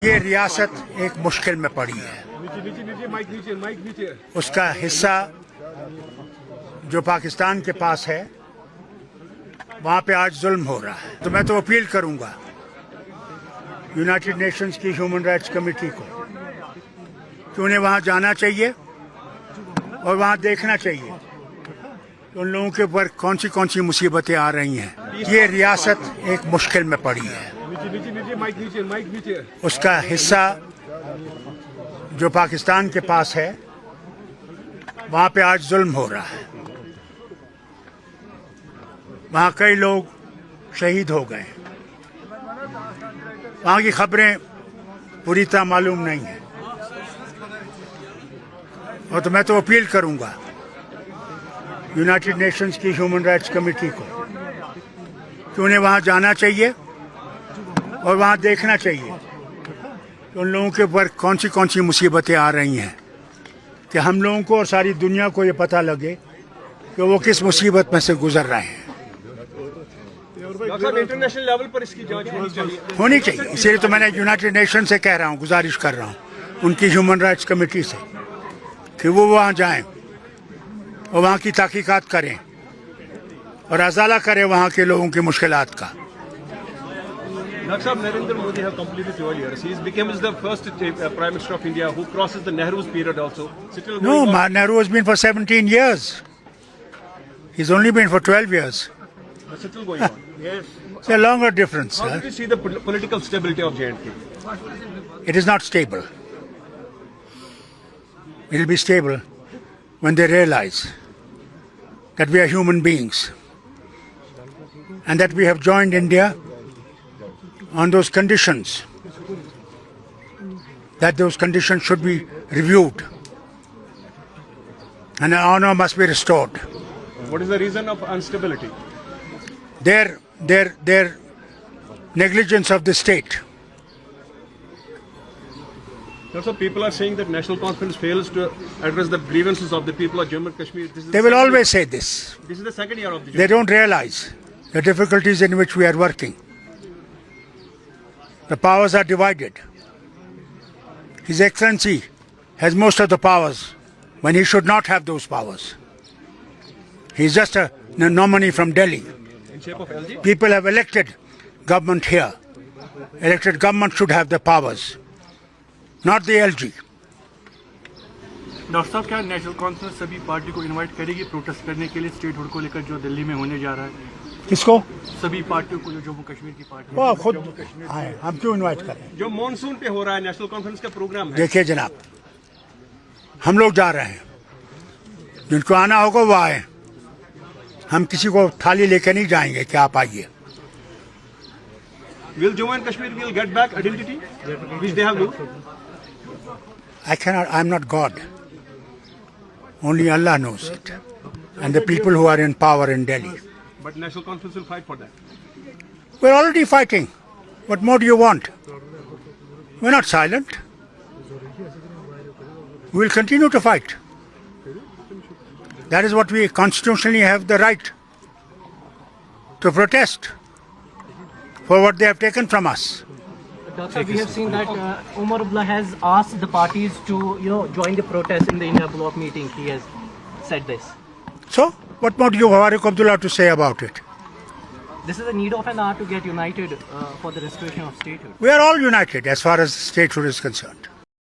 یہ ریاست ایک مشکل میں پڑی ہے. اس کا حصہ جو پاکستان کے پاس ہے وہاں پہ آج ظلم ہو رہا ہے. تو میں تو اپیل کروں گا یونائٹڈ نیشنز کی ہیومن رائٹس کمیٹی کو کہ انہیں وہاں جانا چاہیے اور وہاں دیکھنا چاہیے کہ ان لوگوں کے اوپر کون سی مصیبتیں آ رہی ہیں. یہ ریاست ایک مشکل میں پڑی ہے. اس کا حصہ جو پاکستان کے پاس ہے وہاں پہ آج ظلم ہو رہا ہے. وہاں کئی لوگ شہید ہو گئے. وہاں کی خبریں پوری طرح معلوم نہیں ہیں. اور تو میں تو اپیل کروں گا یونائٹڈ نیشنز کی ہیومن رائٹس کمیٹی کو کہ انہیں وہاں جانا چاہیے اور وہاں دیکھنا چاہیے کہ ان لوگوں کے اوپر کون سی مصیبتیں آ رہی ہیں کہ ہم لوگوں کو اور ساری دنیا کو یہ پتہ لگے کہ وہ کس مصیبت میں سے گزر رہے ہیں. انٹرنیشنل لیول پر اس کی جانچ ہونی چاہیے. اسی لیے تو میں نے یونائٹڈ نیشن سے کہہ رہا ہوں, گزارش کر رہا ہوں ان کی ہیومن رائٹس کمیٹی سے کہ وہ وہاں جائیں اور وہاں کی تحقیقات کریں اور ازالہ کریں وہاں کے لوگوں کی مشکلات کا. Dr. Sahab, Narendra Modi has completed 12 years. He becomes the first Prime Minister of India who crosses the Nehru's period also. Still No, going on. Nehru has been for 17 years. He's only been for 12 years. But still going on. Yes. It's a longer difference. How do you see the political stability of J&K? It is not stable. It will be stable when they realize that we are human beings and that we have joined India on those conditions, that those conditions should be reviewed and honor must be restored. What is the reason of instability? Their negligence of the state. Also, people are saying that national conference fails to address the grievances of the people of Jammu and Kashmir. They will always say this. This is the second year of the They don't realize the difficulties in which we are working. The powers are divided. His Excellency has most of the powers when he should not have those powers. He is just a nominee from Delhi. in shape of LG. People have elected government here. Elected government should have the powers, not the LG. Doctor साहब, क्या national conference सभी party को invite करेगी protest करने के लिए state hood को लेकर जो दिल्ली में होने जा रहा है? किसको? सभी पार्टियों को, जो जम्मू कश्मीर की पार्टी वो खुद आए, हम क्यों इनवाइट करें? जो मॉनसून पे हो रहा है नेशनल कॉन्फ्रेंस का प्रोग्राम है. देखिए जनाब, हम लोग जा रहे हैं, जिनको आना होगा वो आए. हम किसी को थाली लेके नहीं जाएंगे कि आप आइए. Will Jammu and Kashmir will get back identity which they have lost? I'm not God. Only Allah knows it. And the people who are in power in Delhi. But national conference will fight for that. We're already fighting. What more do you want? We're not silent. We will continue to fight. That is what we constitutionally have the right to protest for what they have taken from us. Doctor, we have seen that Umar Abdullah has asked the parties to, join the protest in the India Bloc meeting. He has said this. So, what more do you, Farooq Abdullah, have to say about it? This is the need of an hour to get united for the restoration of statehood. We are all united as far as statehood is concerned.